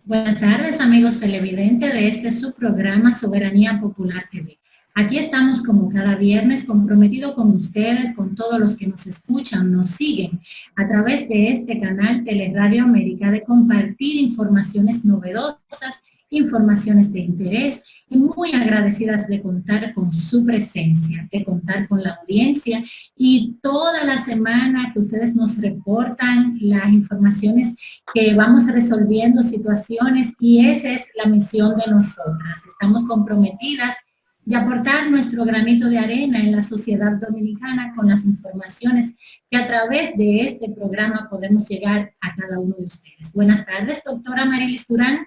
Buenas tardes, amigos televidentes de este su programa Soberanía Popular TV. Aquí estamos como cada viernes comprometidos con ustedes, con todos los que nos escuchan, nos siguen a través de este canal Teleradio América, de compartir informaciones novedosas, informaciones de interés y muy agradecidas de contar con su presencia, de contar con la audiencia y toda la semana que ustedes nos reportan las informaciones que vamos resolviendo situaciones y esa es la misión de nosotras. Estamos comprometidas de aportar nuestro granito de arena en la sociedad dominicana con las informaciones que a través de este programa podemos llegar a cada uno de ustedes. Buenas tardes, doctora Marilis Durán.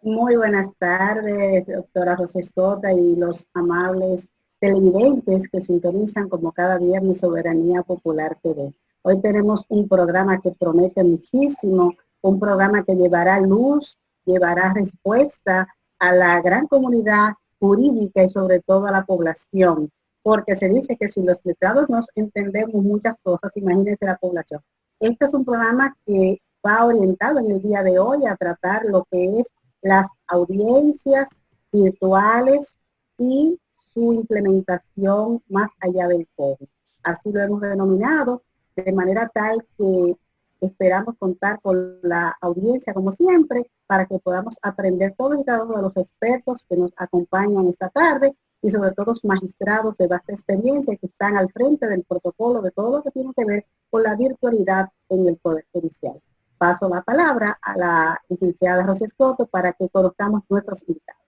Muy buenas tardes, doctora José Escota y los amables televidentes que sintonizan como cada viernes Soberanía Popular TV. Hoy tenemos un programa que promete muchísimo, un programa que llevará luz, llevará respuesta a la gran comunidad jurídica y sobre todo a la población, porque se dice que si los letrados nos entendemos muchas cosas, imagínense la población. Este es un programa que va orientado en el día de hoy a tratar lo que es las audiencias virtuales y su implementación más allá del COVID. Así lo hemos denominado, de manera tal que esperamos contar con la audiencia como siempre para que podamos aprender todos y cada uno de los expertos que nos acompañan esta tarde y sobre todo los magistrados de vasta experiencia que están al frente del protocolo de todo lo que tiene que ver con la virtualidad en el Poder Judicial. Paso la palabra a la licenciada Rosy Escoto para que conozcamos nuestros invitados.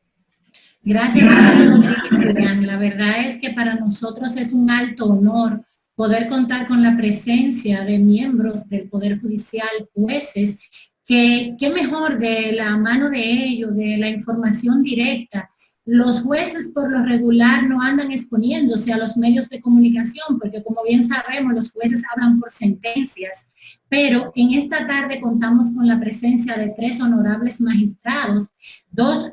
Gracias, Miriam. La verdad es que para nosotros es un alto honor poder contar con la presencia de miembros del Poder Judicial, jueces, que qué mejor de la mano de ellos, de la información directa. Los jueces por lo regular no andan exponiéndose a los medios de comunicación, porque como bien sabemos, los jueces hablan por sentencias, pero en esta tarde contamos con la presencia de 3 honorables magistrados, 2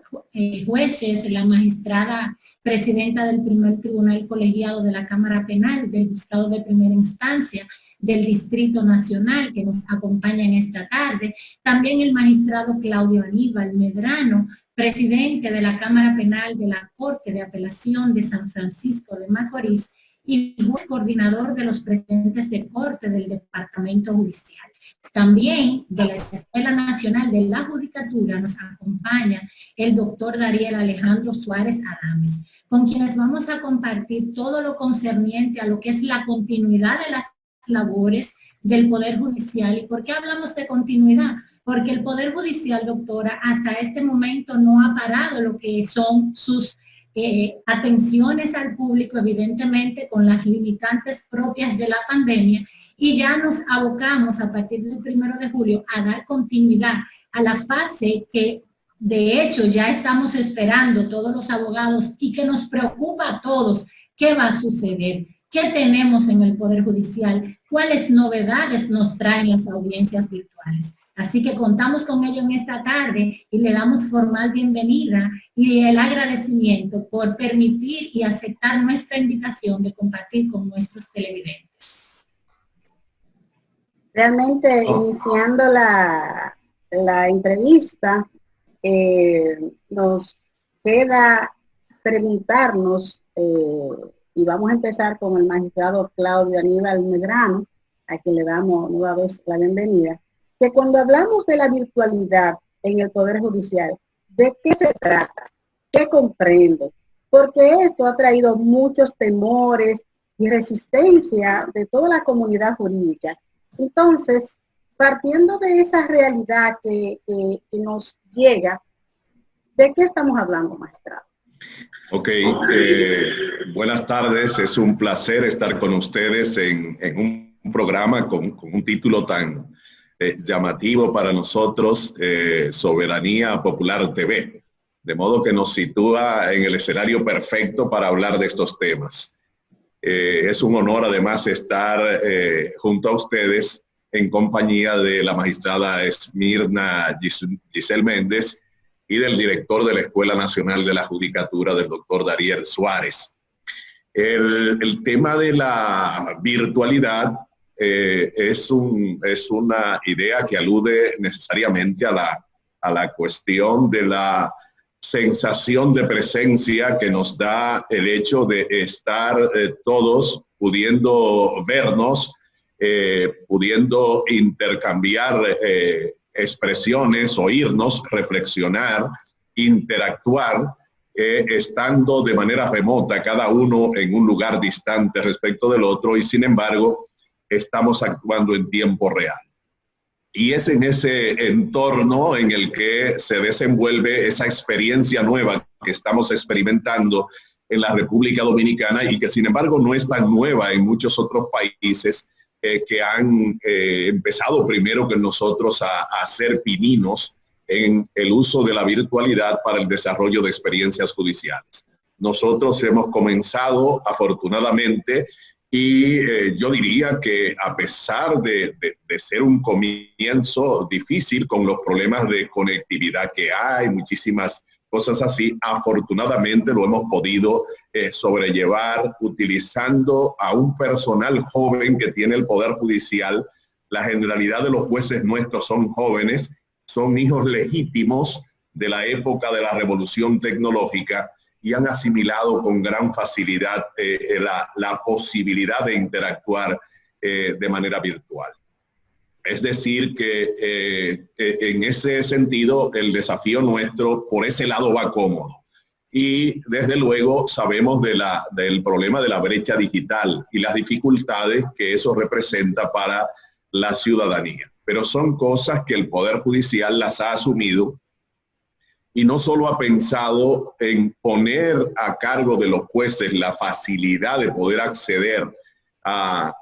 jueces, la magistrada presidenta del primer tribunal colegiado de la Cámara Penal del Juzgado de Primera Instancia del Distrito Nacional, que nos acompaña en esta tarde, también el magistrado Claudio Aníbal Medrano, presidente de la Cámara Penal de la Corte de Apelación de San Francisco de Macorís y juez coordinador de los presidentes de corte del Departamento Judicial. También de la Escuela Nacional de la Judicatura nos acompaña el doctor Dariel Alejandro Suárez Adames, con quienes vamos a compartir todo lo concerniente a lo que es la continuidad de las labores del Poder Judicial. ¿Y por qué hablamos de continuidad? Porque el Poder Judicial, doctora, hasta este momento no ha parado lo que son sus atenciones al público, evidentemente con las limitantes propias de la pandemia, y ya nos abocamos a partir del 1 de julio a dar continuidad a la fase que de hecho ya estamos esperando todos los abogados y que nos preocupa a todos. ¿Qué va a suceder? ¿Qué tenemos en el Poder Judicial? ¿Cuáles novedades nos traen las audiencias virtuales? Así que contamos con ello en esta tarde y le damos formal bienvenida y el agradecimiento por permitir y aceptar nuestra invitación de compartir con nuestros televidentes. Realmente, iniciando la entrevista, nos queda preguntarnos, y vamos a empezar con el magistrado Claudio Aníbal Medrano, a quien le damos nueva vez la bienvenida, que cuando hablamos de la virtualidad en el Poder Judicial, ¿de qué se trata? ¿Qué comprende? Porque esto ha traído muchos temores y resistencia de toda la comunidad jurídica. Entonces, partiendo de esa realidad que nos llega, ¿de qué estamos hablando, magistrado? Ok, buenas tardes. Es un placer estar con ustedes en un programa con un título tan llamativo para nosotros, Soberanía Popular TV, de modo que nos sitúa en el escenario perfecto para hablar de estos temas. Es un honor además estar junto a ustedes en compañía de la magistrada Esmirna Giselle Méndez y del director de la Escuela Nacional de la Judicatura, del doctor Dariel Suárez. El tema de la virtualidad es una idea que alude necesariamente a la a la cuestión de la sensación de presencia que nos da el hecho de estar todos pudiendo vernos, pudiendo intercambiar expresiones, oírnos, reflexionar, interactuar, estando de manera remota, cada uno en un lugar distante respecto del otro, y sin embargo estamos actuando en tiempo real. Y es en ese entorno en el que se desenvuelve esa experiencia nueva que estamos experimentando en la República Dominicana y que sin embargo no es tan nueva en muchos otros países que han empezado primero que nosotros a ser pininos en el uso de la virtualidad para el desarrollo de experiencias judiciales. Nosotros hemos comenzado afortunadamente y yo diría que a pesar de ser un comienzo difícil con los problemas de conectividad que hay, muchísimas cosas así, afortunadamente lo hemos podido sobrellevar utilizando a un personal joven que tiene el Poder Judicial. La generalidad de los jueces nuestros son jóvenes, son hijos legítimos de la época de la revolución tecnológica y han asimilado con gran facilidad la posibilidad de interactuar de manera virtual. Es decir, que en ese sentido el desafío nuestro por ese lado va cómodo. Y desde luego sabemos del problema de la brecha digital y las dificultades que eso representa para la ciudadanía. Pero son cosas que el Poder Judicial las ha asumido y no solo ha pensado en poner a cargo de los jueces la facilidad de poder acceder al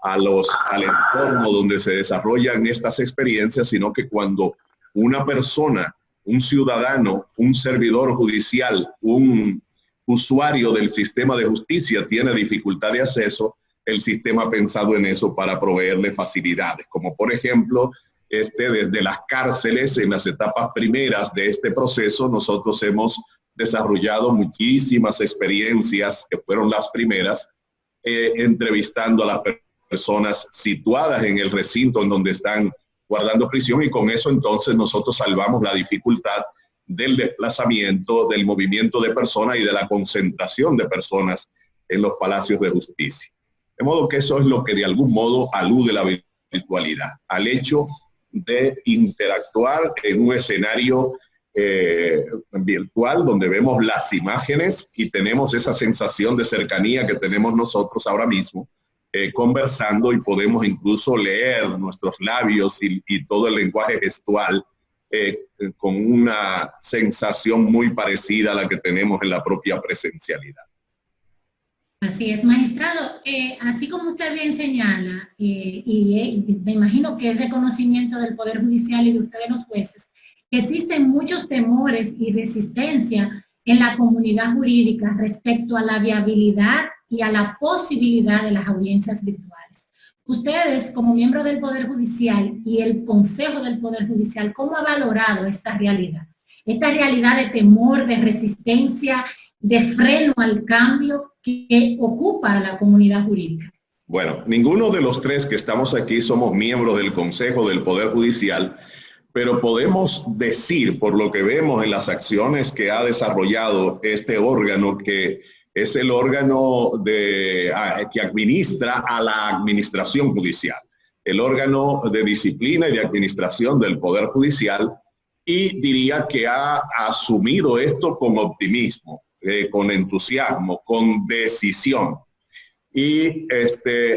entorno donde se desarrollan estas experiencias, sino que cuando una persona, un ciudadano, un servidor judicial, un usuario del sistema de justicia tiene dificultad de acceso, el sistema ha pensado en eso para proveerle facilidades, como por ejemplo, desde las cárceles, en las etapas primeras de este proceso, nosotros hemos desarrollado muchísimas experiencias que fueron las primeras, entrevistando a las personas situadas en el recinto en donde están guardando prisión, y con eso entonces nosotros salvamos la dificultad del desplazamiento, del movimiento de personas y de la concentración de personas en los palacios de justicia. De modo que eso es lo que de algún modo alude la virtualidad, al hecho de interactuar en un escenario virtual donde vemos las imágenes y tenemos esa sensación de cercanía que tenemos nosotros ahora mismo conversando, y podemos incluso leer nuestros labios y todo el lenguaje gestual con una sensación muy parecida a la que tenemos en la propia presencialidad. Así es, magistrado. Así como usted bien señala, y me imagino que es de conocimiento del Poder Judicial y de ustedes los jueces, existen muchos temores y resistencia en la comunidad jurídica respecto a la viabilidad y a la posibilidad de las audiencias virtuales. Ustedes, como miembros del Poder Judicial y el Consejo del Poder Judicial, ¿cómo ha valorado esta realidad? Esta realidad de temor, de resistencia, de freno al cambio que ocupa a la comunidad jurídica. Bueno, ninguno de los tres que estamos aquí somos miembros del Consejo del Poder Judicial, pero podemos decir, por lo que vemos en las acciones que ha desarrollado este órgano, que es el órgano que administra a la administración judicial, el órgano de disciplina y de administración del Poder Judicial, y diría que ha asumido esto con optimismo, con entusiasmo, con decisión. Y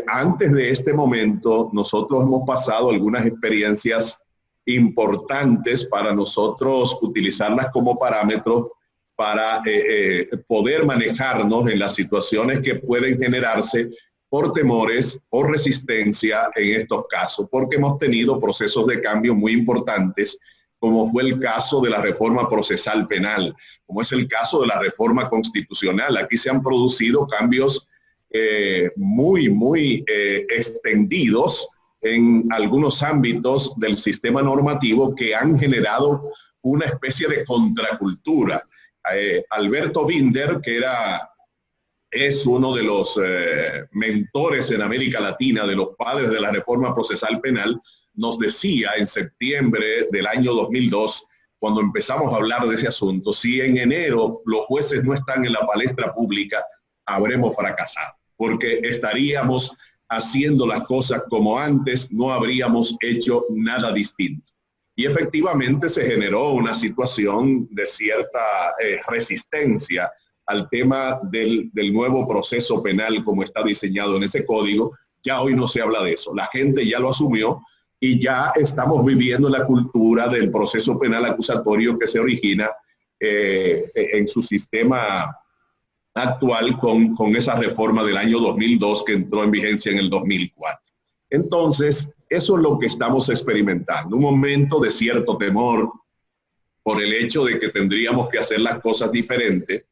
antes de este momento, nosotros hemos pasado algunas experiencias importantes para nosotros utilizarlas como parámetros para poder manejarnos en las situaciones que pueden generarse por temores, por resistencia en estos casos, porque hemos tenido procesos de cambio muy importantes, como fue el caso de la reforma procesal penal, como es el caso de la reforma constitucional. Aquí se han producido cambios muy extendidos en algunos ámbitos del sistema normativo que han generado una especie de contracultura. Alberto Binder, que es uno de los mentores en América Latina de los padres de la reforma procesal penal, nos decía en septiembre del año 2002 cuando empezamos a hablar de ese asunto, si en enero los jueces no están en la palestra pública, habremos fracasado, porque estaríamos haciendo las cosas como antes, no habríamos hecho nada distinto. Y efectivamente se generó una situación de cierta resistencia al tema del nuevo proceso penal como está diseñado en ese código. Ya hoy no se habla de eso, la gente ya lo asumió y ya estamos viviendo la cultura del proceso penal acusatorio que se origina en su sistema actual con esa reforma del año 2002 que entró en vigencia en el 2004. Entonces, eso es lo que estamos experimentando, un momento de cierto temor por el hecho de que tendríamos que hacer las cosas diferentes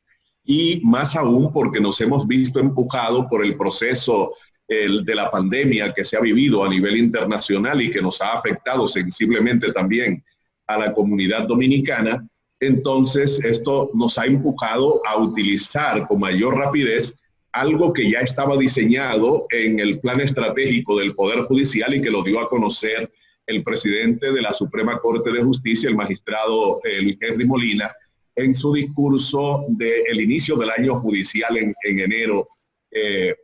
y más aún porque nos hemos visto empujados por el proceso de la pandemia que se ha vivido a nivel internacional y que nos ha afectado sensiblemente también a la comunidad dominicana. Entonces, esto nos ha empujado a utilizar con mayor rapidez algo que ya estaba diseñado en el plan estratégico del Poder Judicial y que lo dio a conocer el presidente de la Suprema Corte de Justicia, el magistrado Luis Henry Molina, en su discurso del inicio del año judicial en enero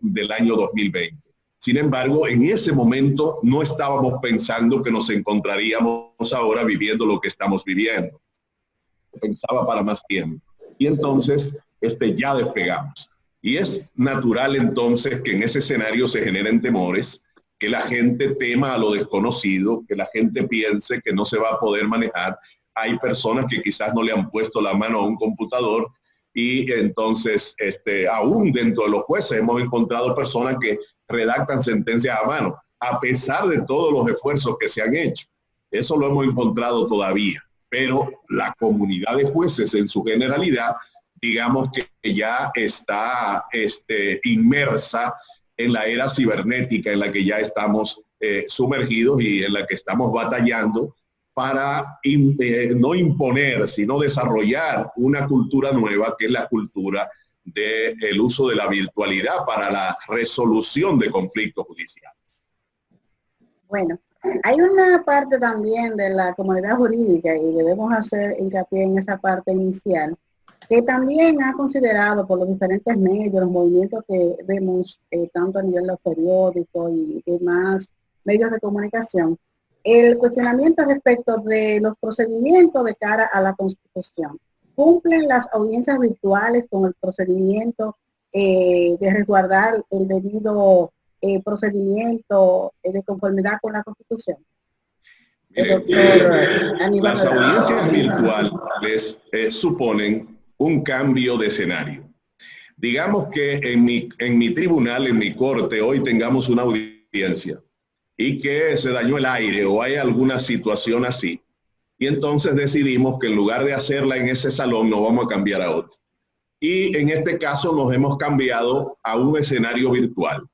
del año 2020. Sin embargo, en ese momento no estábamos pensando que nos encontraríamos ahora viviendo lo que estamos viviendo. Pensaba para más tiempo. Y entonces ya despegamos. Y es natural entonces que en ese escenario se generen temores, que la gente tema a lo desconocido, que la gente piense que no se va a poder manejar. Hay personas que quizás no le han puesto la mano a un computador y entonces aún dentro de los jueces hemos encontrado personas que redactan sentencias a mano, a pesar de todos los esfuerzos que se han hecho. Eso lo hemos encontrado todavía. Pero la comunidad de jueces en su generalidad, digamos que ya está inmersa en la era cibernética en la que ya estamos sumergidos y en la que estamos batallando para no imponer, sino desarrollar una cultura nueva, que es la cultura del uso de la virtualidad para la resolución de conflictos judiciales. Bueno, hay una parte también de la comunidad jurídica y debemos hacer hincapié en esa parte inicial, que también ha considerado por los diferentes medios, los movimientos que vemos tanto a nivel de los periódicos y demás medios de comunicación, el cuestionamiento respecto de los procedimientos de cara a la Constitución. ¿Cumplen las audiencias virtuales con el procedimiento de resguardar el debido procedimiento de conformidad con la Constitución? Las audiencias virtuales suponen un cambio de escenario. Digamos que en mi tribunal, en mi corte, hoy tengamos una audiencia y que se dañó el aire o hay alguna situación así. Y entonces decidimos que en lugar de hacerla en ese salón, nos vamos a cambiar a otro. Y en este caso nos hemos cambiado a un escenario virtual,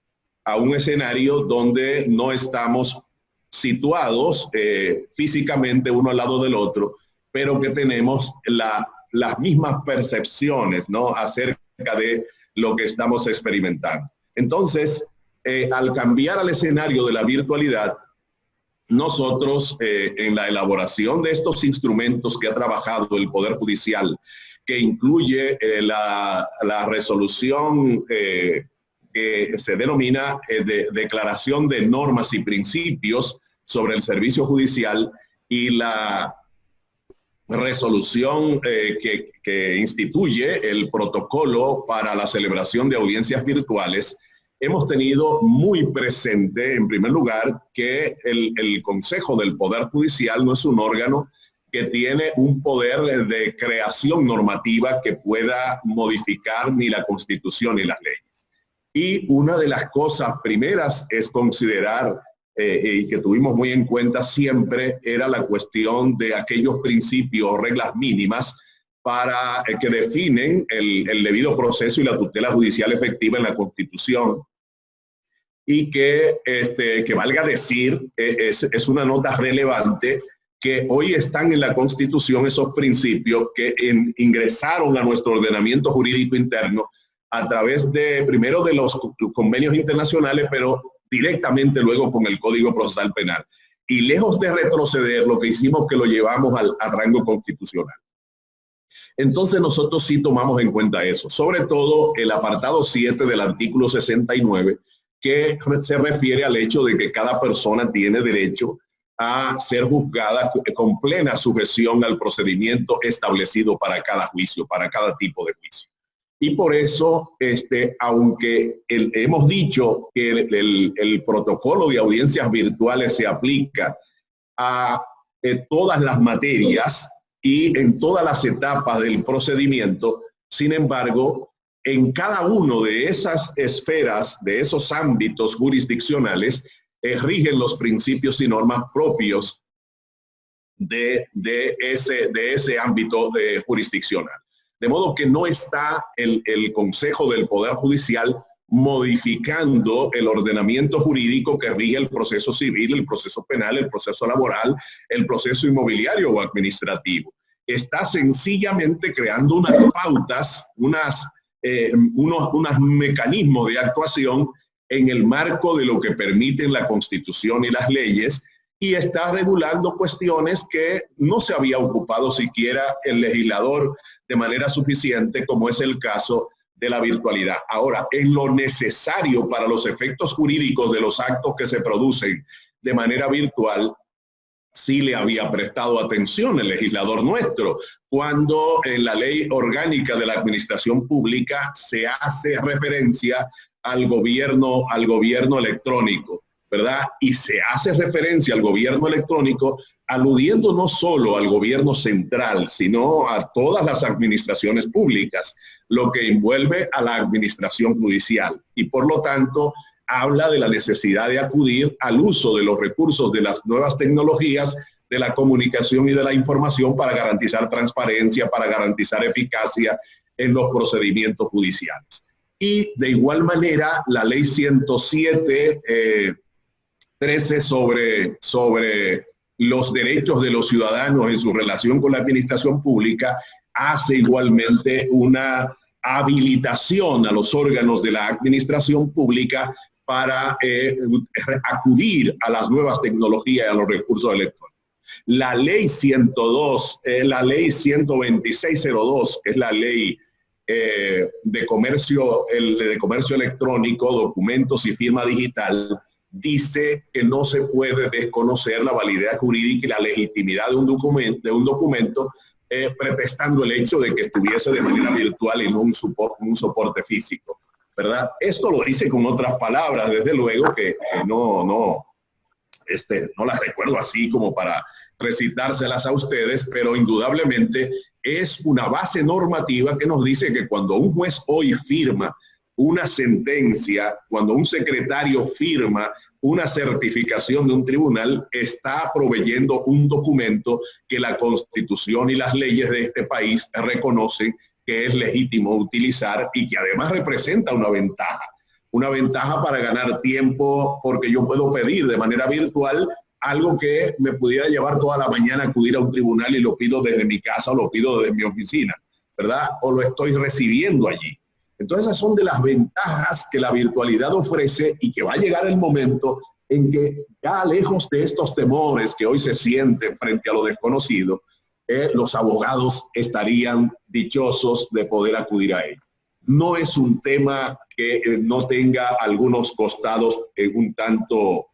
a un escenario donde no estamos situados físicamente uno al lado del otro, pero que tenemos las mismas percepciones, ¿no?, acerca de lo que estamos experimentando. Entonces, al cambiar al escenario de la virtualidad, nosotros en la elaboración de estos instrumentos que ha trabajado el Poder Judicial, que incluye la resolución que se denomina declaración de normas y principios sobre el servicio judicial y la resolución que instituye el protocolo para la celebración de audiencias virtuales, hemos tenido muy presente, en primer lugar, que el Consejo del Poder Judicial no es un órgano que tiene un poder de creación normativa que pueda modificar ni la Constitución ni las leyes. Y una de las cosas primeras es considerar, y que tuvimos muy en cuenta siempre, era la cuestión de aquellos principios o reglas mínimas para que definen el debido proceso y la tutela judicial efectiva en la Constitución. Y que valga decir, es una nota relevante, que hoy están en la Constitución esos principios que ingresaron a nuestro ordenamiento jurídico interno a través primero de los convenios internacionales, pero directamente luego con el Código Procesal Penal. y lejos de retroceder, lo que hicimos que lo llevamos al rango constitucional. Entonces nosotros sí tomamos en cuenta eso, sobre todo el apartado 7 del artículo 69, que se refiere al hecho de que cada persona tiene derecho a ser juzgada con plena sujeción al procedimiento establecido para cada juicio, para cada tipo de juicio. Y por eso, aunque hemos dicho que el protocolo de audiencias virtuales se aplica a todas las materias y en todas las etapas del procedimiento, sin embargo, en cada uno de esas esferas, de esos ámbitos jurisdiccionales, rigen los principios y normas propios de ese ámbito jurisdiccional. De modo que no está el Consejo del Poder Judicial modificando el ordenamiento jurídico que rige el proceso civil, el proceso penal, el proceso laboral, el proceso inmobiliario o administrativo. Está sencillamente creando unas pautas, unos mecanismos de actuación en el marco de lo que permiten la Constitución y las leyes, y está regulando cuestiones que no se había ocupado siquiera el legislador de manera suficiente, como es el caso de la virtualidad. Ahora, en lo necesario para los efectos jurídicos de los actos que se producen de manera virtual, sí le había prestado atención el legislador nuestro, cuando en la Ley Orgánica de la Administración Pública se hace referencia al gobierno electrónico, ¿verdad? Y se hace referencia al gobierno electrónico aludiendo no solo al gobierno central, sino a todas las administraciones públicas, lo que envuelve a la administración judicial. Y por lo tanto, habla de la necesidad de acudir al uso de los recursos de las nuevas tecnologías, de la comunicación y de la información para garantizar transparencia, para garantizar eficacia en los procedimientos judiciales. Y de igual manera, la ley 107, 13 sobre los derechos de los ciudadanos en su relación con la administración pública, hace igualmente una habilitación a los órganos de la administración pública para acudir a las nuevas tecnologías y a los recursos electrónicos. La ley 102, la ley 12602, que es la ley de comercio electrónico, documentos y firma digital, dice que no se puede desconocer la validez jurídica y la legitimidad de un documento, pretextando el hecho de que estuviese de manera virtual y no un soporte físico, ¿verdad? Esto lo dice con otras palabras, desde luego que no las recuerdo así como para recitárselas a ustedes, pero indudablemente es una base normativa que nos dice que cuando un juez hoy firma una sentencia, cuando un secretario firma una certificación de un tribunal, está proveyendo un documento que la Constitución y las leyes de este país reconocen que es legítimo utilizar y que además representa una ventaja para ganar tiempo, porque yo puedo pedir de manera virtual algo que me pudiera llevar toda la mañana a acudir a un tribunal y lo pido desde mi casa o lo pido desde mi oficina, ¿verdad? O lo estoy recibiendo allí. Entonces esas son de las ventajas que la virtualidad ofrece y que va a llegar el momento en que ya lejos de estos temores que hoy se sienten frente a lo desconocido, los abogados estarían dichosos de poder acudir a él. No es un tema que no tenga algunos costados un tanto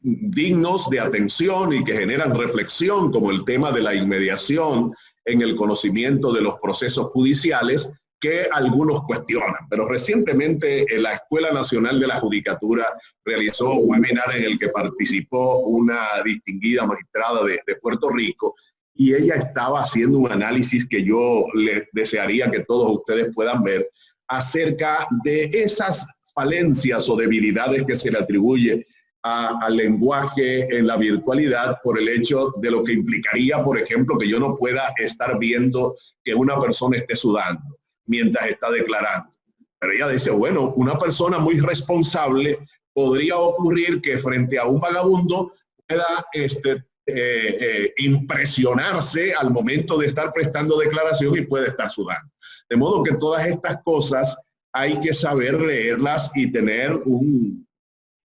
dignos de atención y que generan reflexión, como el tema de la inmediación en el conocimiento de los procesos judiciales, que algunos cuestionan. Pero recientemente la Escuela Nacional de la Judicatura realizó un webinar en el que participó una distinguida magistrada de Puerto Rico, y ella estaba haciendo un análisis que yo le desearía que todos ustedes puedan ver acerca de esas falencias o debilidades que se le atribuye al lenguaje en la virtualidad por el hecho de lo que implicaría, por ejemplo, que yo no pueda estar viendo que una persona esté sudando mientras está declarando. Pero ella dice, bueno, una persona muy responsable podría ocurrir que frente a un vagabundo pueda impresionarse al momento de estar prestando declaración y puede estar sudando. De modo que todas estas cosas hay que saber leerlas y tener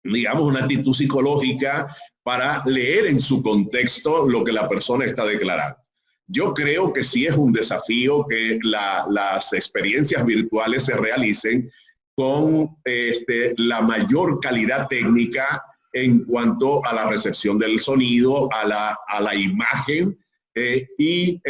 digamos, una actitud psicológica para leer en su contexto lo que la persona está declarando. Yo creo que sí es un desafío que las experiencias virtuales se realicen con la mayor calidad técnica en cuanto a la recepción del sonido, a la imagen, y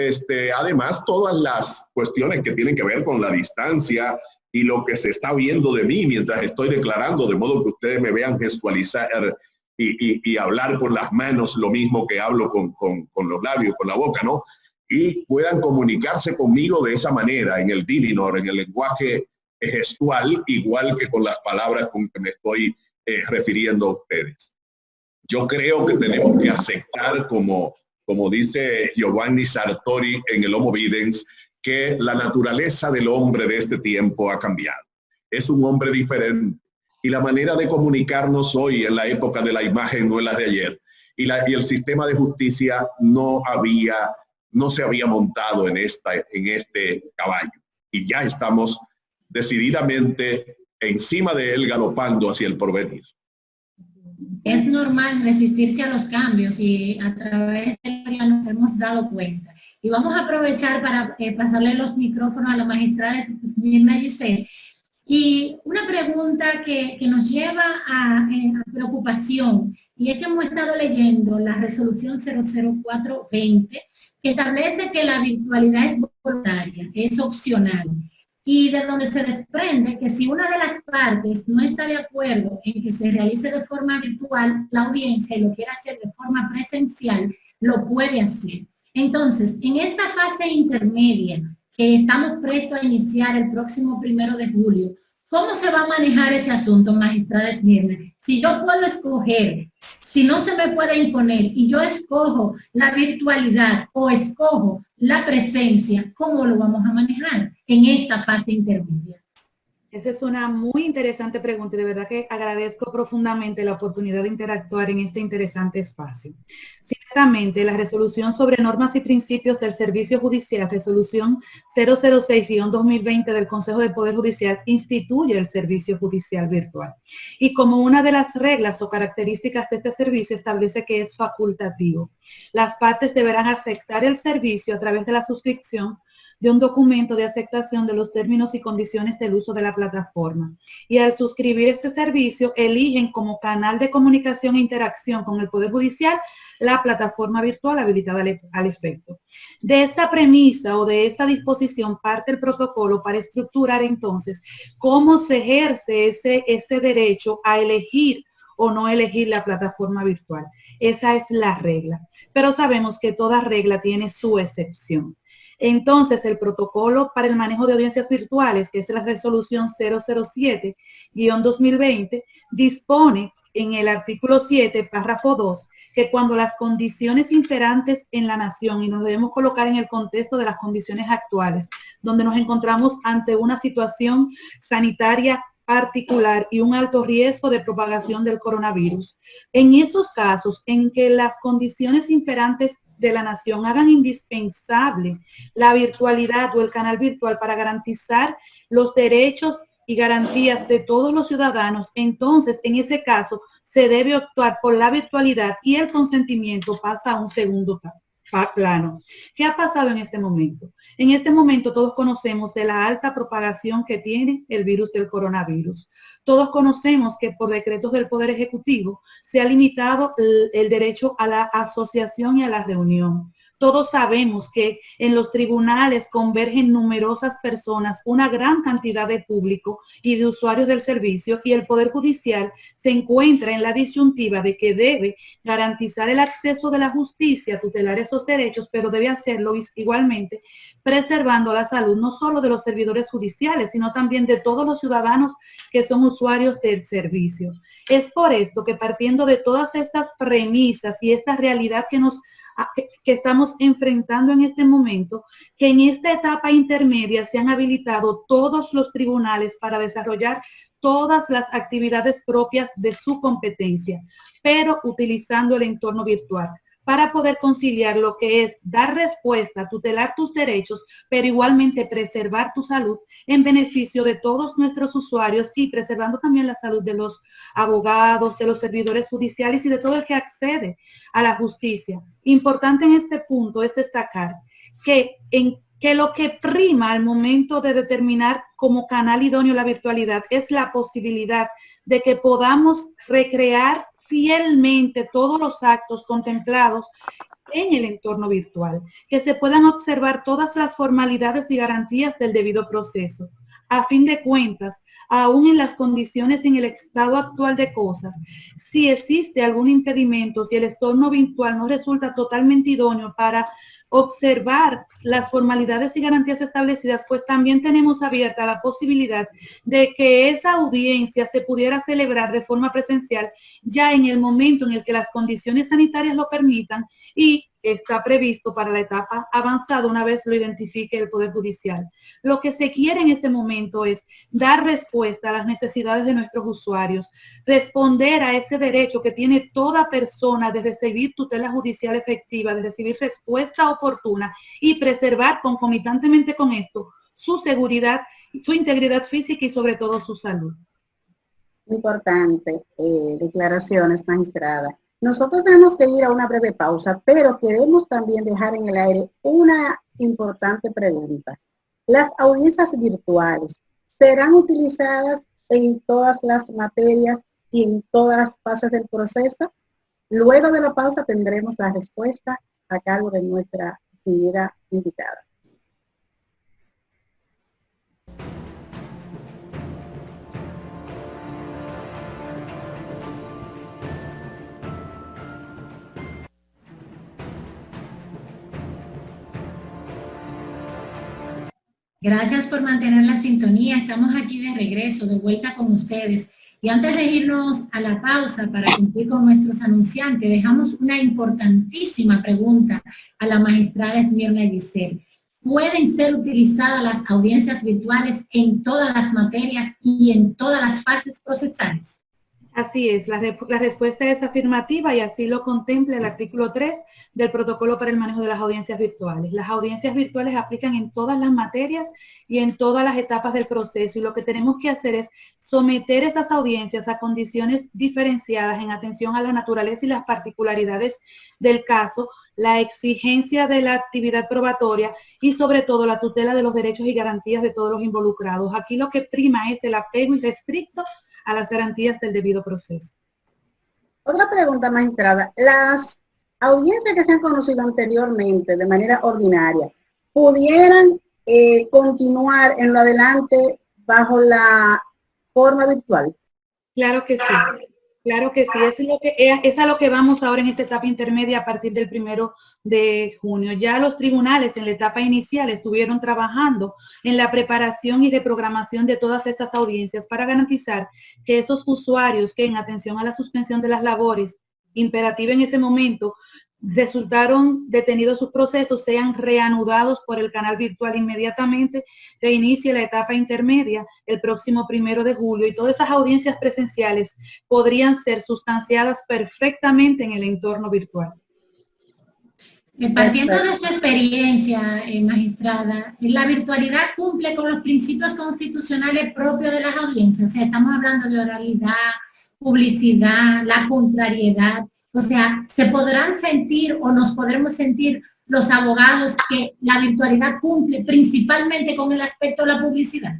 además todas las cuestiones que tienen que ver con la distancia y lo que se está viendo de mí mientras estoy declarando, de modo que ustedes me vean gestualizar y hablar con las manos lo mismo que hablo con los labios, con la boca, ¿no? Y puedan comunicarse conmigo de esa manera, en el Dininor, en el lenguaje gestual, igual que con las palabras con que me estoy refiriendo a ustedes. Yo creo que tenemos que aceptar, como dice Giovanni Sartori en el Homo Videns, que la naturaleza del hombre de este tiempo ha cambiado. Es un hombre diferente. Y la manera de comunicarnos hoy, en la época de la imagen, no es la de ayer. Y el sistema de justicia no se había montado en este caballo. Y ya estamos decididamente encima de él, galopando hacia el porvenir. Es normal resistirse a los cambios y a través de la historia nos hemos dado cuenta. Y vamos a aprovechar para pasarle los micrófonos a la magistrada Mirna Giselle. Y una pregunta que nos lleva a preocupación, y es que hemos estado leyendo la resolución 00420, que establece que la virtualidad es voluntaria, es opcional, y de donde se desprende que si una de las partes no está de acuerdo en que se realice de forma virtual la audiencia y lo quiere hacer de forma presencial, lo puede hacer. Entonces, en esta fase intermedia, que estamos prestos a iniciar el próximo 1 de julio, ¿cómo se va a manejar ese asunto, magistrada Esmirna? Si yo puedo escoger, si no se me puede imponer, y yo escojo la virtualidad o escojo la presencia, ¿cómo lo vamos a manejar en esta fase intermedia? Esa es una muy interesante pregunta y de verdad que agradezco profundamente la oportunidad de interactuar en este interesante espacio. Ciertamente, la resolución sobre normas y principios del servicio judicial, resolución 006-2020 del Consejo del Poder Judicial, instituye el servicio judicial virtual. Y como una de las reglas o características de este servicio establece que es facultativo. Las partes deberán aceptar el servicio a través de la suscripción de un documento de aceptación de los términos y condiciones del uso de la plataforma. Y al suscribir este servicio, eligen como canal de comunicación e interacción con el Poder Judicial la plataforma virtual habilitada al efecto. De esta premisa o de esta disposición parte el protocolo para estructurar entonces cómo se ejerce ese derecho a elegir o no elegir la plataforma virtual. Esa es la regla. Pero sabemos que toda regla tiene su excepción. Entonces, el protocolo para el manejo de audiencias virtuales, que es la resolución 007-2020, dispone en el artículo 7, párrafo 2, que cuando las condiciones imperantes en la nación, y nos debemos colocar en el contexto de las condiciones actuales, donde nos encontramos ante una situación sanitaria particular y un alto riesgo de propagación del coronavirus. En esos casos en que las condiciones imperantes de la nación hagan indispensable la virtualidad o el canal virtual para garantizar los derechos y garantías de todos los ciudadanos, entonces en ese caso se debe optar por la virtualidad y el consentimiento pasa a un segundo plano. ¿Qué ha pasado en este momento? En este momento todos conocemos de la alta propagación que tiene el virus del coronavirus. Todos conocemos que por decretos del Poder Ejecutivo se ha limitado el derecho a la asociación y a la reunión. Todos sabemos que en los tribunales convergen numerosas personas, una gran cantidad de público y de usuarios del servicio, y el Poder Judicial se encuentra en la disyuntiva de que debe garantizar el acceso de la justicia, tutelar esos derechos, pero debe hacerlo igualmente preservando la salud no solo de los servidores judiciales, sino también de todos los ciudadanos que son usuarios del servicio. Es por esto que partiendo de todas estas premisas y esta realidad que estamos enfrentando en este momento, que en esta etapa intermedia se han habilitado todos los tribunales para desarrollar todas las actividades propias de su competencia, pero utilizando el entorno virtual. para poder conciliar lo que es dar respuesta, tutelar tus derechos, pero igualmente preservar tu salud en beneficio de todos nuestros usuarios y preservando también la salud de los abogados, de los servidores judiciales y de todo el que accede a la justicia. Importante en este punto es destacar que lo que prima al momento de determinar como canal idóneo la virtualidad es la posibilidad de que podamos recrear fielmente todos los actos contemplados en el entorno virtual, que se puedan observar todas las formalidades y garantías del debido proceso. A fin de cuentas, aún en las condiciones en el estado actual de cosas, si existe algún impedimento, si el entorno virtual no resulta totalmente idóneo para observar las formalidades y garantías establecidas, pues también tenemos abierta la posibilidad de que esa audiencia se pudiera celebrar de forma presencial ya en el momento en el que las condiciones sanitarias lo permitan y está previsto para la etapa avanzada una vez lo identifique el Poder Judicial. Lo que se quiere en este momento es dar respuesta a las necesidades de nuestros usuarios, responder a ese derecho que tiene toda persona de recibir tutela judicial efectiva, de recibir respuesta oportuna y preservar concomitantemente con esto su seguridad, su integridad física y sobre todo su salud. Importante, declaraciones, magistrada. Nosotros tenemos que ir a una breve pausa, pero queremos también dejar en el aire una importante pregunta. ¿Las audiencias virtuales serán utilizadas en todas las materias y en todas las fases del proceso? Luego de la pausa tendremos la respuesta a cargo de nuestra querida invitada. Gracias por mantener la sintonía. Estamos aquí de regreso, de vuelta con ustedes. Y antes de irnos a la pausa para cumplir con nuestros anunciantes, dejamos una importantísima pregunta a la magistrada Esmirna Giselle. ¿Pueden ser utilizadas las audiencias virtuales en todas las materias y en todas las fases procesales? Así es, la respuesta es afirmativa y así lo contempla el artículo 3 del protocolo para el manejo de las audiencias virtuales. Las audiencias virtuales aplican en todas las materias y en todas las etapas del proceso y lo que tenemos que hacer es someter esas audiencias a condiciones diferenciadas en atención a la naturaleza y las particularidades del caso, la exigencia de la actividad probatoria y sobre todo la tutela de los derechos y garantías de todos los involucrados. Aquí lo que prima es el apego irrestricto a las garantías del debido proceso. Otra pregunta, magistrada. Las audiencias que se han conocido anteriormente de manera ordinaria, ¿pudieran continuar en lo adelante bajo la forma virtual? Claro que sí. Claro que sí, es a lo que vamos ahora en esta etapa intermedia a partir del 1 de junio. Ya los tribunales en la etapa inicial estuvieron trabajando en la preparación y reprogramación de todas estas audiencias para garantizar que esos usuarios que en atención a la suspensión de las labores imperativa en ese momento resultaron detenidos sus procesos, sean reanudados por el canal virtual inmediatamente, que inicie la etapa intermedia el próximo 1 de julio y todas esas audiencias presenciales podrían ser sustanciadas perfectamente en el entorno virtual. Partiendo de su experiencia, magistrada, la virtualidad cumple con los principios constitucionales propios de las audiencias. O sea, estamos hablando de oralidad, publicidad, la contrariedad. O sea, ¿se podrán sentir o nos podremos sentir los abogados que la virtualidad cumple principalmente con el aspecto de la publicidad?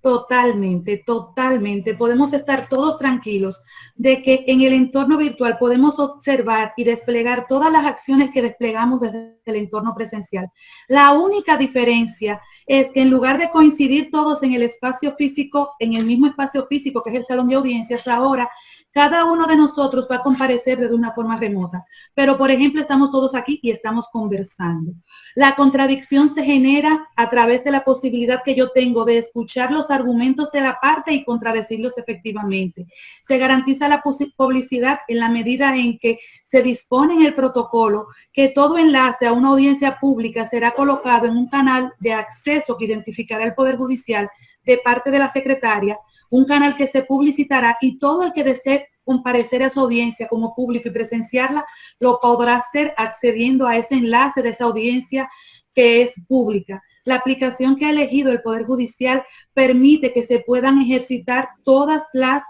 Totalmente, totalmente. Podemos estar todos tranquilos de que en el entorno virtual podemos observar y desplegar todas las acciones que desplegamos desde el entorno presencial. La única diferencia es que en lugar de coincidir todos en el espacio físico, en el mismo espacio físico que es el salón de audiencias, ahora cada uno de nosotros va a comparecer de una forma remota. Pero, por ejemplo, estamos todos aquí y estamos conversando. La contradicción se genera a través de la posibilidad que yo tengo de escuchar los argumentos de la parte y contradecirlos efectivamente. Se garantiza la publicidad en la medida en que se dispone en el protocolo que todo enlace a una audiencia pública será colocado en un canal de acceso que identificará el Poder Judicial de parte de la secretaria, un canal que se publicitará y todo el que desee comparecer a su audiencia como público y presenciarla, lo podrá hacer accediendo a ese enlace de esa audiencia que es pública. La aplicación que ha elegido el Poder Judicial permite que se puedan ejercitar todas las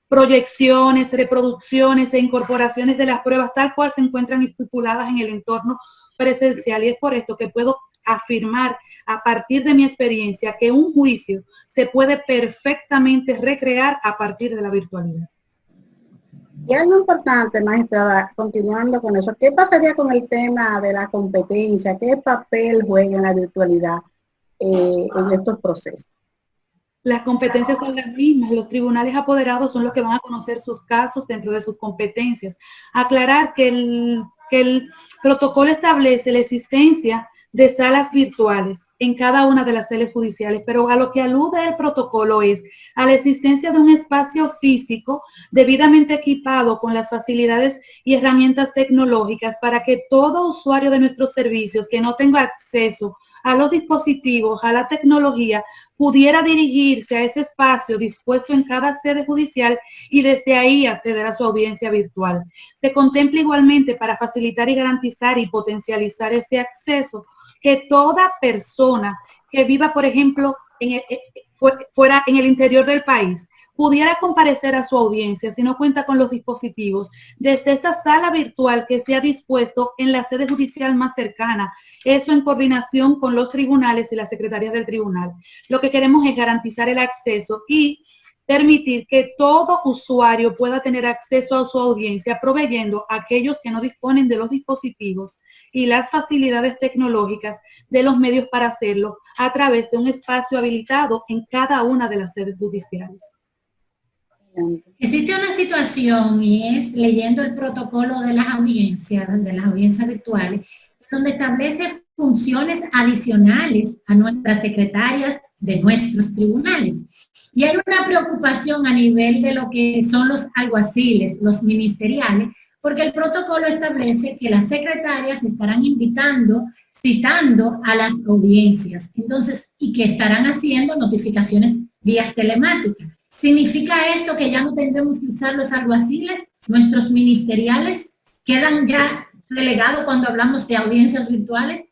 proyecciones, reproducciones e incorporaciones de las pruebas tal cual se encuentran estipuladas en el entorno presencial. Y es por esto que puedo afirmar a partir de mi experiencia que un juicio se puede perfectamente recrear a partir de la virtualidad. Y algo importante, magistrada, continuando con eso, ¿qué pasaría con el tema de la competencia? ¿Qué papel juega en la virtualidad en estos procesos? Las competencias son las mismas, los tribunales apoderados son los que van a conocer sus casos dentro de sus competencias. Aclarar que el protocolo establece la existencia de salas virtuales en cada una de las sedes judiciales, pero a lo que alude el protocolo es a la existencia de un espacio físico debidamente equipado con las facilidades y herramientas tecnológicas para que todo usuario de nuestros servicios que no tenga acceso a los dispositivos, a la tecnología, pudiera dirigirse a ese espacio dispuesto en cada sede judicial y desde ahí acceder a su audiencia virtual. Se contempla igualmente para facilitar y garantizar y potencializar ese acceso que toda persona que viva, por ejemplo, fuera en el interior del país, pudiera comparecer a su audiencia si no cuenta con los dispositivos desde esa sala virtual que se ha dispuesto en la sede judicial más cercana, eso en coordinación con los tribunales y las secretarías del tribunal. Lo que queremos es garantizar el acceso y permitir que todo usuario pueda tener acceso a su audiencia, proveyendo a aquellos que no disponen de los dispositivos y las facilidades tecnológicas de los medios para hacerlo a través de un espacio habilitado en cada una de las sedes judiciales. Existe una situación y es leyendo el protocolo de las audiencias virtuales, donde establece funciones adicionales a nuestras secretarias de nuestros tribunales. Y hay una preocupación a nivel de lo que son los alguaciles, los ministeriales, porque el protocolo establece que las secretarias estarán citando a las audiencias, entonces, y que estarán haciendo notificaciones vía telemática. ¿Significa esto que ya no tendremos que usar los alguaciles? ¿Nuestros ministeriales quedan ya relegados cuando hablamos de audiencias virtuales?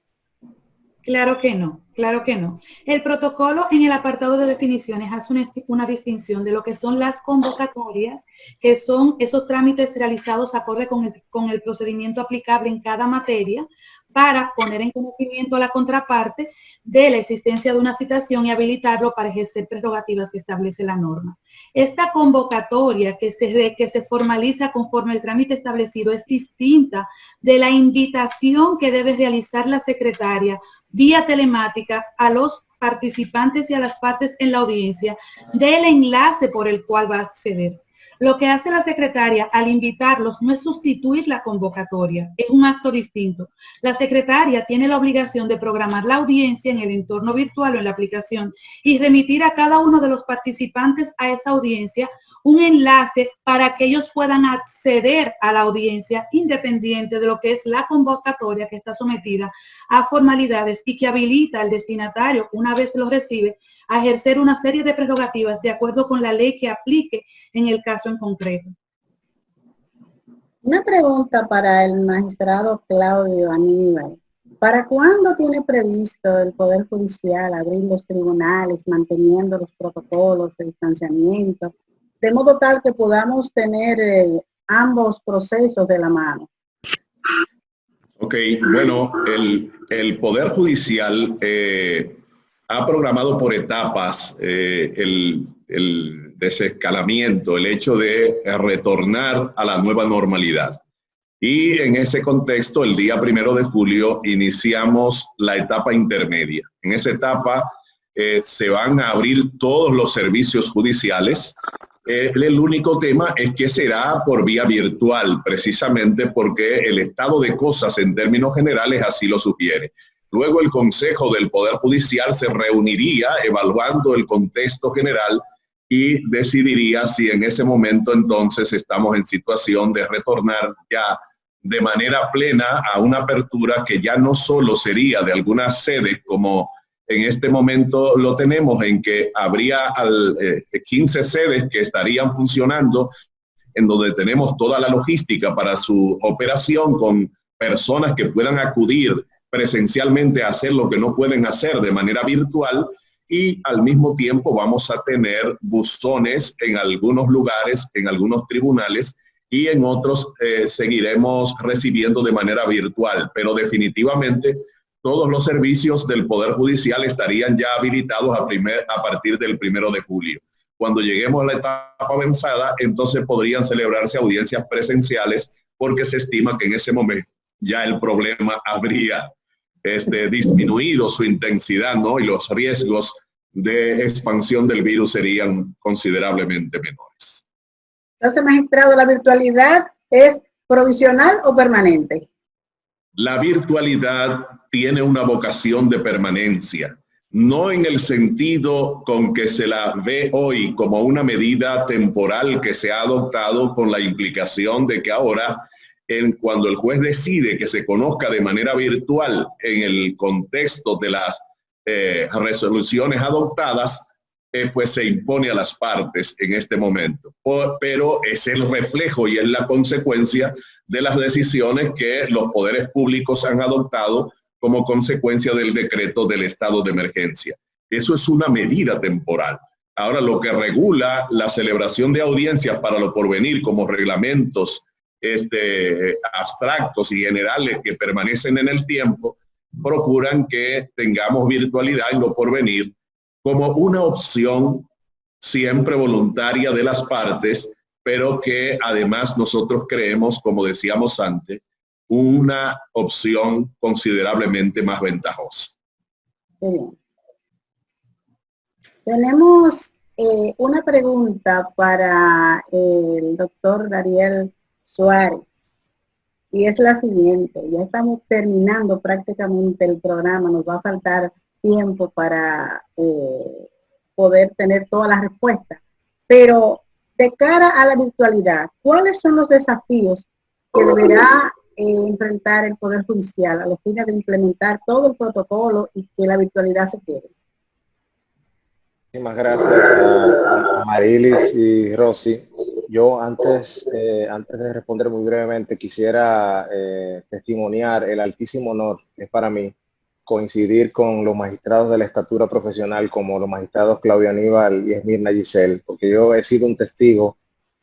Claro que no, claro que no. El protocolo en el apartado de definiciones hace una distinción de lo que son las convocatorias, que son esos trámites realizados acorde con el procedimiento aplicable en cada materia, para poner en conocimiento a la contraparte de la existencia de una citación y habilitarlo para ejercer prerrogativas que establece la norma. Esta convocatoria que se formaliza conforme el trámite establecido es distinta de la invitación que debe realizar la secretaria vía telemática a los participantes y a las partes en la audiencia del enlace por el cual va a acceder. Lo que hace la secretaria al invitarlos no es sustituir la convocatoria, es un acto distinto. La secretaria tiene la obligación de programar la audiencia en el entorno virtual o en la aplicación y remitir a cada uno de los participantes a esa audiencia un enlace para que ellos puedan acceder a la audiencia independiente de lo que es la convocatoria que está sometida a formalidades y que habilita al destinatario, una vez lo recibe, a ejercer una serie de prerrogativas de acuerdo con la ley que aplique en el caso en concreto. Una pregunta para el magistrado Claudio Aníbal. ¿Para cuándo tiene previsto el Poder Judicial abrir los tribunales manteniendo los protocolos de distanciamiento, de modo tal que podamos tener ambos procesos de la mano? Ok, bueno, el Poder Judicial ha programado por etapas el desescalamiento, el hecho de retornar a la nueva normalidad. Y en ese contexto, el día 1 de julio, iniciamos la etapa intermedia. En esa etapa se van a abrir todos los servicios judiciales. El único tema es que será por vía virtual, precisamente porque el estado de cosas en términos generales así lo sugiere. Luego el Consejo del Poder Judicial se reuniría evaluando el contexto general y decidiría si en ese momento entonces estamos en situación de retornar ya de manera plena a una apertura que ya no solo sería de algunas sedes como en este momento lo tenemos, en que habría 15 sedes que estarían funcionando en donde tenemos toda la logística para su operación con personas que puedan acudir presencialmente a hacer lo que no pueden hacer de manera virtual, y al mismo tiempo vamos a tener buzones en algunos lugares, en algunos tribunales, y en otros seguiremos recibiendo de manera virtual, pero definitivamente todos los servicios del Poder Judicial estarían ya habilitados a partir del 1 de julio. Cuando lleguemos a la etapa avanzada, entonces podrían celebrarse audiencias presenciales, porque se estima que en ese momento ya el problema habría disminuido su intensidad, ¿no? Y los riesgos de expansión del virus serían considerablemente menores. Entonces, magistrado, ¿la virtualidad es provisional o permanente? La virtualidad tiene una vocación de permanencia, no en el sentido con que se la ve hoy como una medida temporal que se ha adoptado, con la implicación de que ahora, cuando el juez decide que se conozca de manera virtual en el contexto de las resoluciones adoptadas, pues se impone a las partes en este momento. Pero es el reflejo y es la consecuencia de las decisiones que los poderes públicos han adoptado como consecuencia del decreto del estado de emergencia. Eso es una medida temporal. Ahora, lo que regula la celebración de audiencias para lo porvenir, como reglamentos abstractos y generales que permanecen en el tiempo, procuran que tengamos virtualidad en lo porvenir como una opción siempre voluntaria de las partes, pero que además nosotros creemos, como decíamos antes, una opción considerablemente más ventajosa. Bien. Tenemos una pregunta para el doctor Dariel Suárez, y es la siguiente. Ya estamos terminando prácticamente el programa, nos va a faltar tiempo para poder tener todas las respuestas, pero de cara a la virtualidad, ¿cuáles son los desafíos que deberá enfrentar el Poder Judicial a los fines de implementar todo el protocolo y que la virtualidad se quede? Muchísimas gracias a Marilis y Rosy. Yo antes de responder muy brevemente quisiera testimoniar el altísimo honor que es para mí coincidir con los magistrados de la estatura profesional como los magistrados Claudio Aníbal y Esmirna Giselle, porque yo he sido un testigo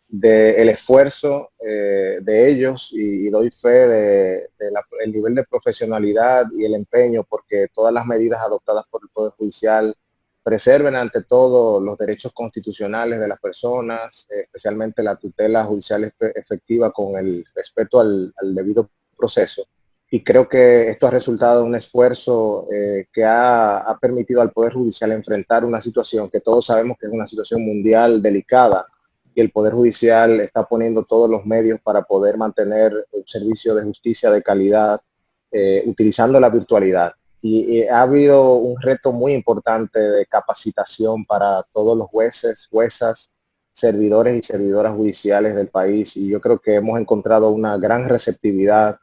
del esfuerzo de ellos y doy fe el nivel de profesionalidad y el empeño porque todas las medidas adoptadas por el Poder Judicial preserven ante todo los derechos constitucionales de las personas, especialmente la tutela judicial efectiva con el respeto al debido proceso. Y creo que esto ha resultado en un esfuerzo que ha permitido al Poder Judicial enfrentar una situación que todos sabemos que es una situación mundial delicada, y el Poder Judicial está poniendo todos los medios para poder mantener un servicio de justicia de calidad utilizando la virtualidad. Y ha habido un reto muy importante de capacitación para todos los jueces, juezas, servidores y servidoras judiciales del país, y yo creo que hemos encontrado una gran receptividad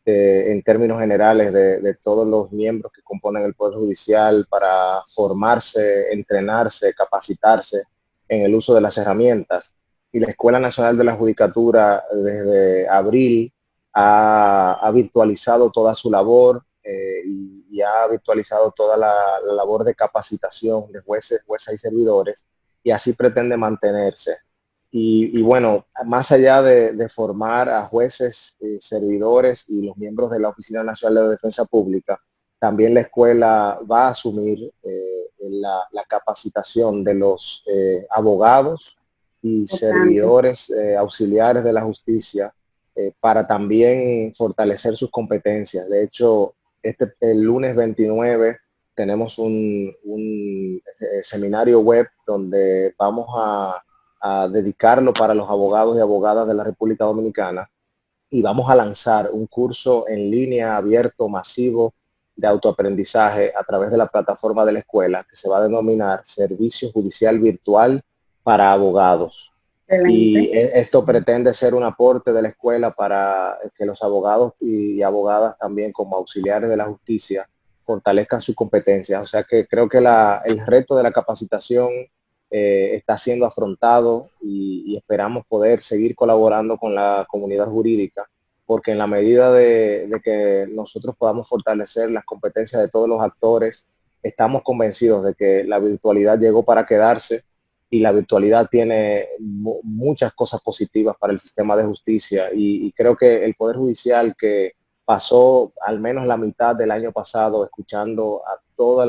en términos generales de todos los miembros que componen el Poder Judicial para formarse, entrenarse, capacitarse en el uso de las herramientas. Y la Escuela Nacional de la Judicatura desde abril ha virtualizado toda su labor y ha virtualizado toda la labor de capacitación de jueces, juezas y servidores, y así pretende mantenerse. Y bueno, más allá de formar a jueces, servidores y los miembros de la Oficina Nacional de Defensa Pública, también la escuela va a asumir la capacitación de los abogados y servidores auxiliares de la justicia para también fortalecer sus competencias. De hecho, el lunes 29 tenemos un seminario web donde vamos a dedicarlo para los abogados y abogadas de la República Dominicana, y vamos a lanzar un curso en línea abierto, masivo, de autoaprendizaje a través de la plataforma de la escuela, que se va a denominar Servicio Judicial Virtual para Abogados. Y esto pretende ser un aporte de la escuela para que los abogados y abogadas también, como auxiliares de la justicia, fortalezcan sus competencias. O sea que creo que el reto de la capacitación está siendo afrontado y esperamos poder seguir colaborando con la comunidad jurídica, porque en la medida de que nosotros podamos fortalecer las competencias de todos los actores, estamos convencidos de que la virtualidad llegó para quedarse y la virtualidad tiene muchas cosas positivas para el sistema de justicia y creo que el Poder Judicial, que pasó al menos la mitad del año pasado escuchando a toda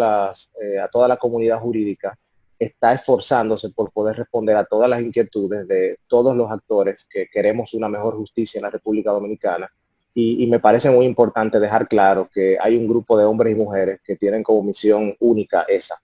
la comunidad jurídica, está esforzándose por poder responder a todas las inquietudes de todos los actores que queremos una mejor justicia en la República Dominicana. Y me parece muy importante dejar claro que hay un grupo de hombres y mujeres que tienen como misión única esa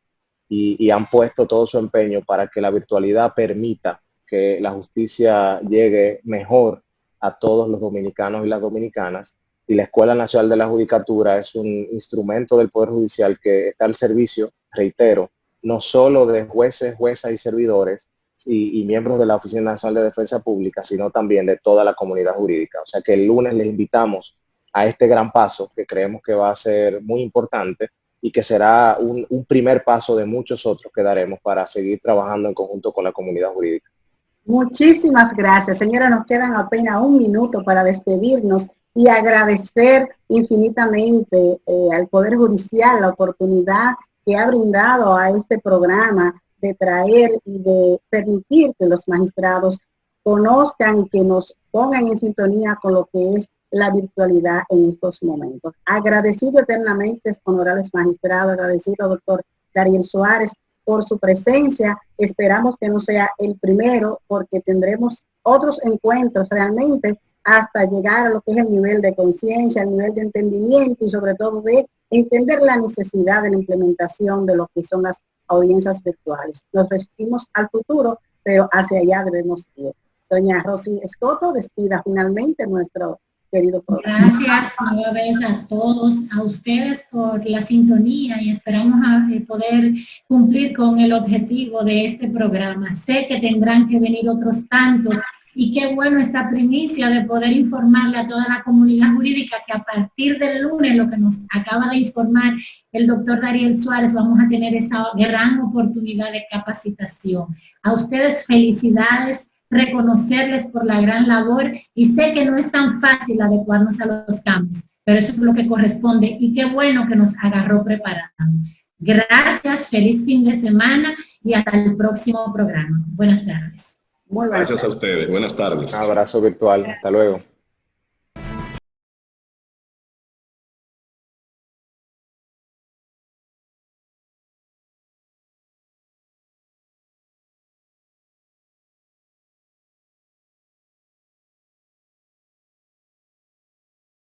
y han puesto todo su empeño para que la virtualidad permita que la justicia llegue mejor a todos los dominicanos y las dominicanas. Y la Escuela Nacional de la Judicatura es un instrumento del Poder Judicial que está al servicio, reitero, no solo de jueces, juezas y servidores y miembros de la Oficina Nacional de Defensa Pública, sino también de toda la comunidad jurídica. O sea que el lunes les invitamos a este gran paso que creemos que va a ser muy importante y que será un primer paso de muchos otros que daremos para seguir trabajando en conjunto con la comunidad jurídica. Muchísimas gracias. Señora, nos quedan apenas un minuto para despedirnos y agradecer infinitamente al Poder Judicial la oportunidad que ha brindado a este programa de traer y de permitir que los magistrados conozcan y que nos pongan en sintonía con lo que es la virtualidad en estos momentos. Agradecido eternamente, honorables magistrados, agradecido doctor Dariel Suárez por su presencia. Esperamos que no sea el primero, porque tendremos otros encuentros realmente hasta llegar a lo que es el nivel de conciencia, el nivel de entendimiento y sobre todo de entender la necesidad de la implementación de lo que son las audiencias virtuales. Nos resistimos al futuro, pero hacia allá debemos ir. Doña Rosy Escoto, despida finalmente nuestro querido programa. Gracias nueva vez a todos, a ustedes por la sintonía y esperamos poder cumplir con el objetivo de este programa. Sé que tendrán que venir otros tantos y qué bueno esta primicia de poder informarle a toda la comunidad jurídica que a partir del lunes, lo que nos acaba de informar el doctor Dariel Suárez, vamos a tener esa gran oportunidad de capacitación. A ustedes felicidades, reconocerles por la gran labor y sé que no es tan fácil adecuarnos a los cambios, pero eso es lo que corresponde y qué bueno que nos agarró preparados. Gracias, feliz fin de semana y hasta el próximo programa. Buenas tardes. Muy buenas. Gracias a ustedes. Buenas tardes. Un abrazo virtual. Hasta luego.